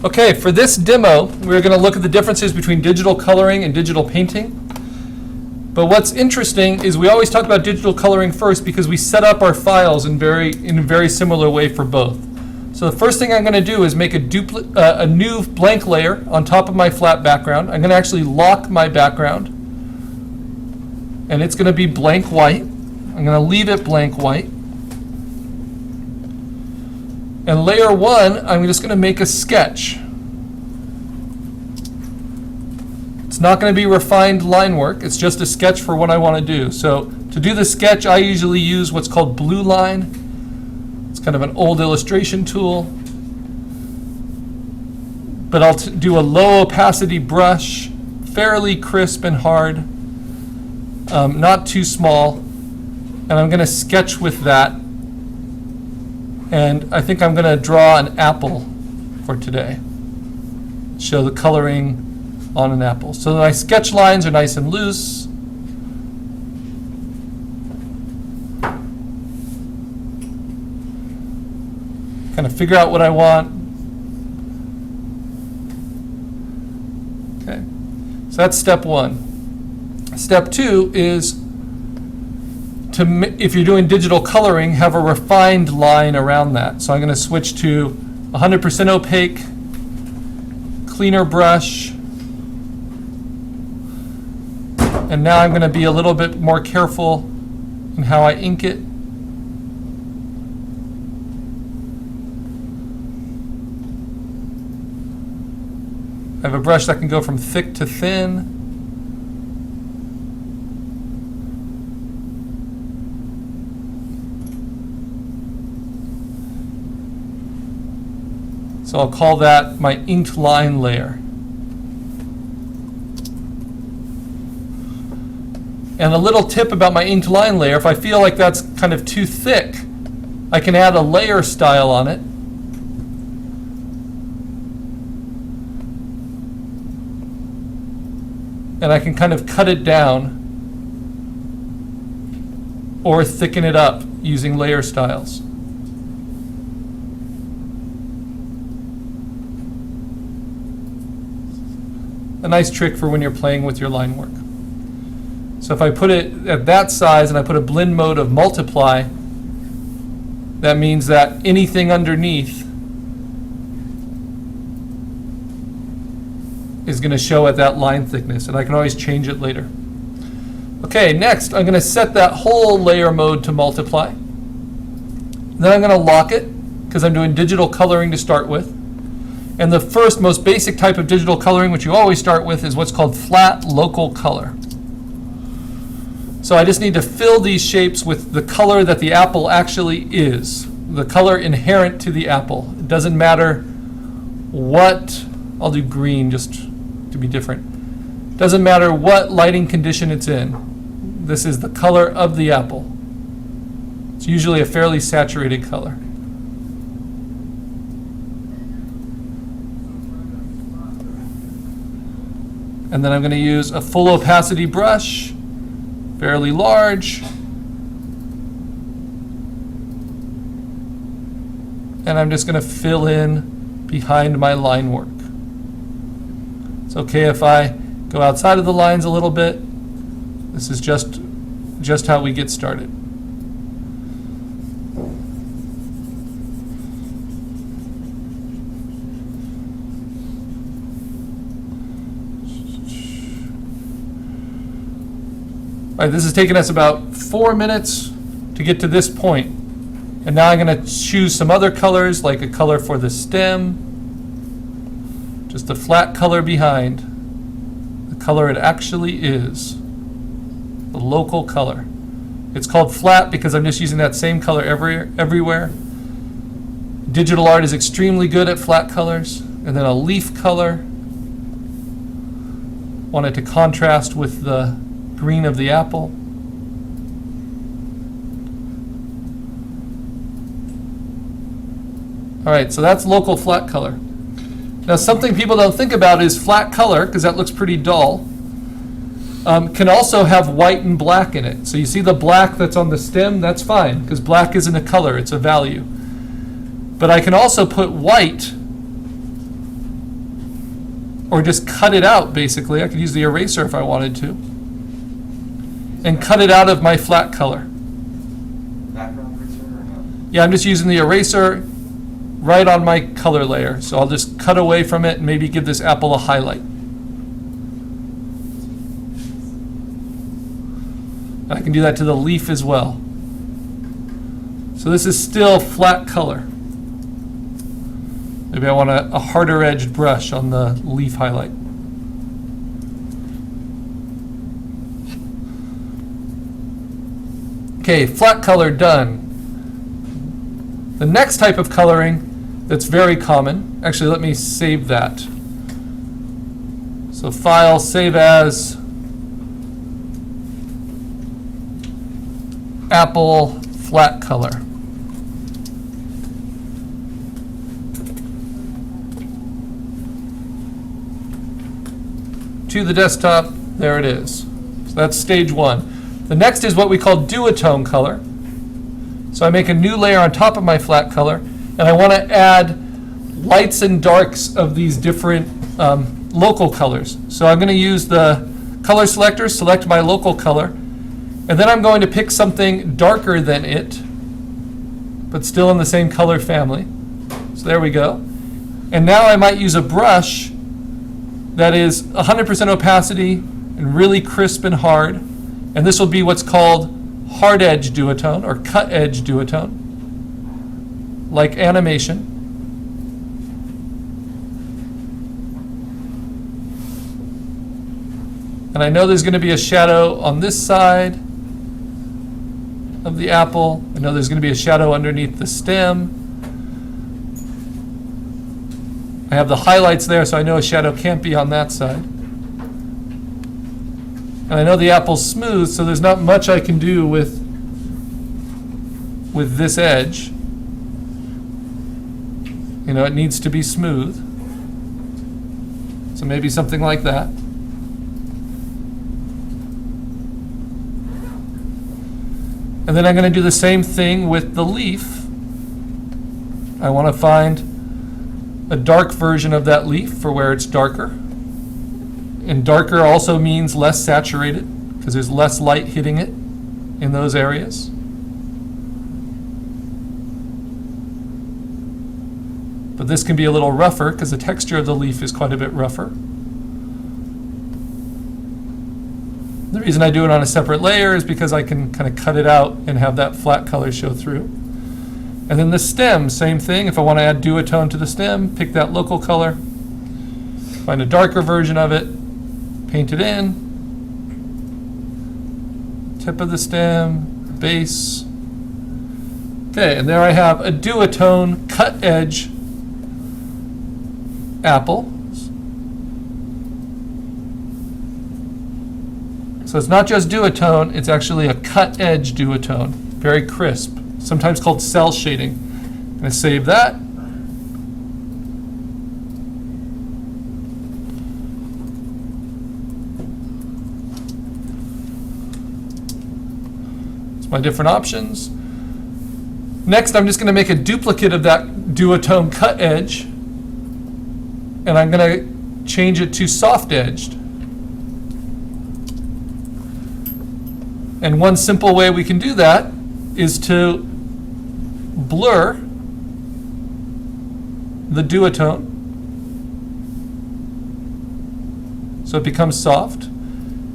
Okay, for this demo, we're going to look at the differences between digital coloring and digital painting. But what's interesting is we always talk about digital coloring first because we set up our files in a very similar way for both. So the first thing I'm going to do is make a new blank layer on top of my flat background. I'm going to actually lock my background, and it's going to be blank white. I'm going to leave it blank white. And layer one, I'm just going to make a sketch. It's not going to be refined line work. It's just a sketch for what I want to do. So to do the sketch, I usually use what's called Blue Line. It's kind of an old illustration tool. But I'll do a low opacity brush, fairly crisp and hard, not too small. And I'm going to sketch with that. And I think I'm going to draw an apple for today. Show the coloring on an apple. So my sketch lines are nice and loose. Kind of figure out what I want. Okay, so that's step one. Step two is if you're doing digital coloring, have a refined line around that. So I'm going to switch to 100% opaque, cleaner brush. And now I'm going to be a little bit more careful in how I ink it. I have a brush that can go from thick to thin. So I'll call that my inked line layer. And a little tip about my inked line layer, if I feel like that's kind of too thick, I can add a layer style on it. And I can kind of cut it down or thicken it up using layer styles. A nice trick for when you're playing with your line work. So if I put it at that size and I put a blend mode of multiply, that means that anything underneath is going to show at that line thickness, and I can always change it later. Okay, next I'm going to set that whole layer mode to multiply. Then I'm going to lock it because I'm doing digital coloring to start with. And the first, most basic type of digital coloring, which you always start with, is what's called flat local color. So I just need to fill these shapes with the color that the apple actually is, the color inherent to the apple. It doesn't matter what, I'll do green just to be different. Doesn't matter what lighting condition it's in. This is the color of the apple. It's usually a fairly saturated color. And then I'm going to use a full opacity brush, fairly large. And I'm just going to fill in behind my line work. It's okay if I go outside of the lines a little bit. This is just how we get started. All right, this has taken us about 4 minutes to get to this point. And now I'm going to choose some other colors, like a color for the stem, just a flat color behind, the color it actually is, the local color. It's called flat because I'm just using that same color everywhere. Digital art is extremely good at flat colors. And then a leaf color. Want it to contrast with the green of the apple. All right, so that's local flat color. Now something people don't think about is flat color, because that looks pretty dull, can also have white and black in it. So you see the black that's on the stem, that's fine, because black isn't a color, it's a value. But I can also put white or just cut it out, basically. I could use the eraser if I wanted to. And cut it out of my flat color. Background eraser or no? Yeah, I'm just using the eraser right on my color layer. So I'll just cut away from it and maybe give this apple a highlight. And I can do that to the leaf as well. So this is still flat color. Maybe I want a harder edged brush on the leaf highlight. Okay, flat color done. The next type of coloring that's very common, actually let me save that. So File, Save As, Apple Flat Color. To the desktop, there it is. So that's stage one. The next is what we call duotone color. So I make a new layer on top of my flat color, and I want to add lights and darks of these different local colors. So I'm going to use the color selector, select my local color, and then I'm going to pick something darker than it, but still in the same color family. So there we go. And now I might use a brush that is 100% opacity and really crisp and hard. And this will be what's called hard edge duotone or cut edge duotone, like animation. And I know there's going to be a shadow on this side of the apple. I know there's going to be a shadow underneath the stem. I have the highlights there, so I know a shadow can't be on that side. And I know the apple's smooth, so there's not much I can do with this edge. You know, it needs to be smooth. So maybe something like that. And then I'm going to do the same thing with the leaf. I want to find a dark version of that leaf for where it's darker. And darker also means less saturated because there's less light hitting it in those areas. But this can be a little rougher because the texture of the leaf is quite a bit rougher. The reason I do it on a separate layer is because I can kind of cut it out and have that flat color show through. And then the stem, same thing. If I want to add duotone to the stem, pick that local color, find a darker version of it, paint it in, tip of the stem, base. Okay, and there I have a duotone cut edge apple. So it's not just duotone, it's actually a cut edge duotone, very crisp, sometimes called cell shading. I'm going to save that. It's my different options. Next, I'm just going to make a duplicate of that duotone cut edge, and I'm going to change it to soft edged. And one simple way we can do that is to blur the duotone so it becomes soft.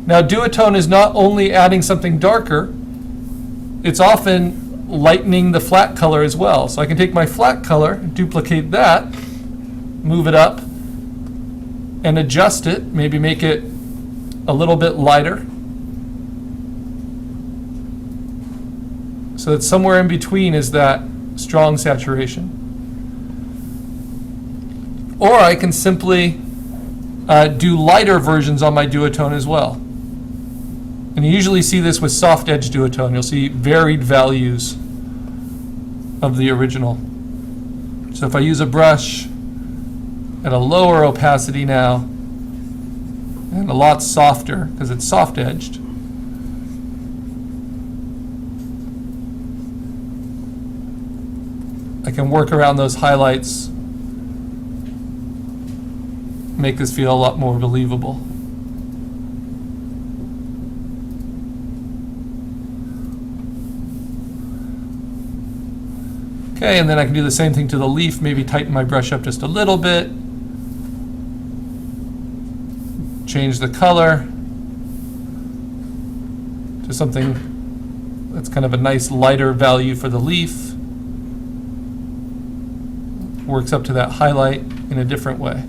Now, duotone is not only adding something darker, it's often lightening the flat color as well. So I can take my flat color, duplicate that, move it up, and adjust it, maybe make it a little bit lighter. So that somewhere in between is that strong saturation. Or I can simply do lighter versions on my duotone as well. And you usually see this with soft edge duotone. You'll see varied values of the original. So if I use a brush at a lower opacity now, and a lot softer because it's soft edged, I can work around those highlights make this feel a lot more believable. Okay, and then I can do the same thing to the leaf, maybe tighten my brush up just a little bit. Change the color to something that's kind of a nice lighter value for the leaf. Works up to that highlight in a different way.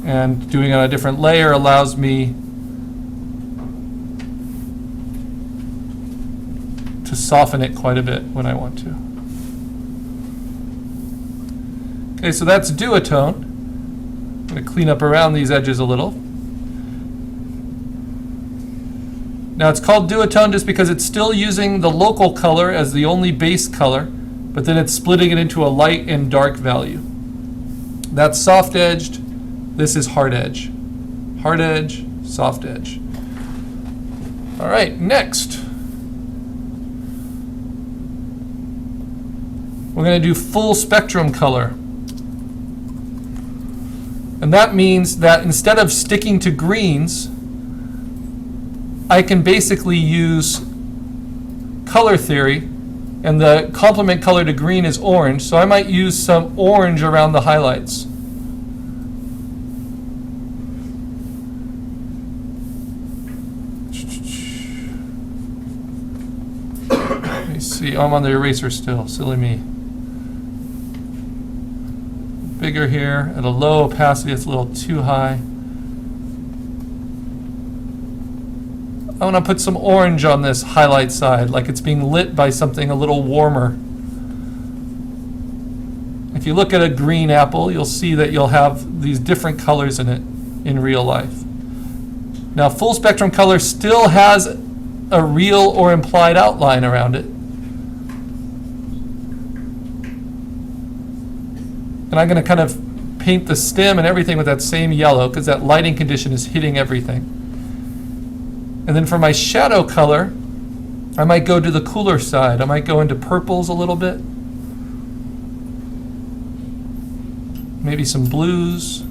And doing it on a different layer allows me to soften it quite a bit when I want to. Okay, so that's duotone. I'm going to clean up around these edges a little. Now it's called duotone just because it's still using the local color as the only base color, but then it's splitting it into a light and dark value. That's soft edged. This is hard edge. Hard edge, soft edge. All right, next. We're going to do full spectrum color. And that means that instead of sticking to greens, I can basically use color theory, and the complement color to green is orange, so I might use some orange around the highlights. Let me see, I'm on the eraser still, silly me. Bigger here, at a low opacity, it's a little too high. I want to put some orange on this highlight side, like it's being lit by something a little warmer. If you look at a green apple, you'll see that you'll have these different colors in it in real life. Now, full spectrum color still has a real or implied outline around it. And I'm going to kind of paint the stem and everything with that same yellow because that lighting condition is hitting everything. And then for my shadow color, I might go to the cooler side. I might go into purples a little bit. Maybe some blues.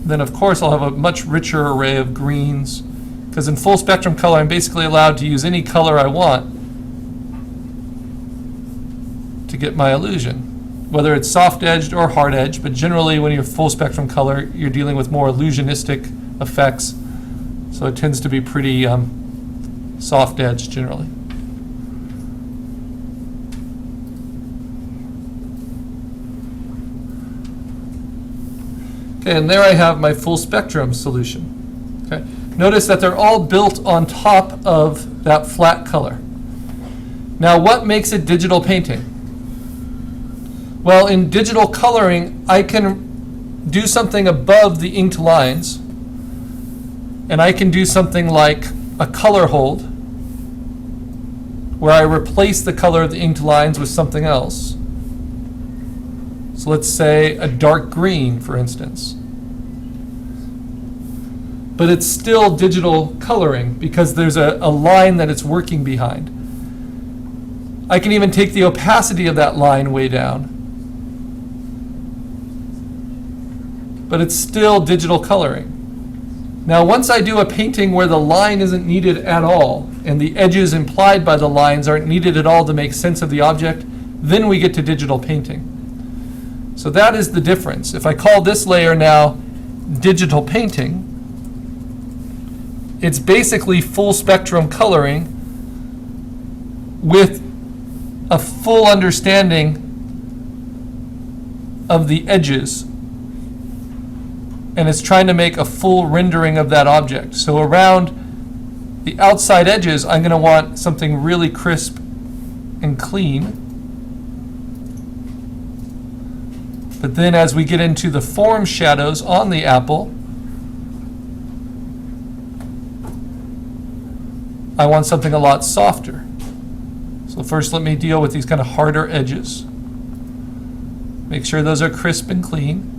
Then of course I'll have a much richer array of greens, because in full spectrum color I'm basically allowed to use any color I want to get my illusion, whether it's soft edged or hard edged, but generally when you're full spectrum color you're dealing with more illusionistic effects, so it tends to be pretty soft edged generally. Okay, and there I have my full spectrum solution. Okay. Notice that they're all built on top of that flat color. Now, what makes it digital painting? Well, in digital coloring, I can do something above the inked lines, and I can do something like a color hold, where I replace the color of the inked lines with something else. So let's say a dark green, for instance. But it's still digital coloring because there's a line that it's working behind. I can even take the opacity of that line way down. But it's still digital coloring. Now, once I do a painting where the line isn't needed at all, and the edges implied by the lines aren't needed at all to make sense of the object, then we get to digital painting. So that is the difference. If I call this layer now digital painting, it's basically full spectrum coloring with a full understanding of the edges. And it's trying to make a full rendering of that object. So around the outside edges, I'm going to want something really crisp and clean. But then as we get into the form shadows on the apple, I want something a lot softer. So first let me deal with these kind of harder edges. Make sure those are crisp and clean.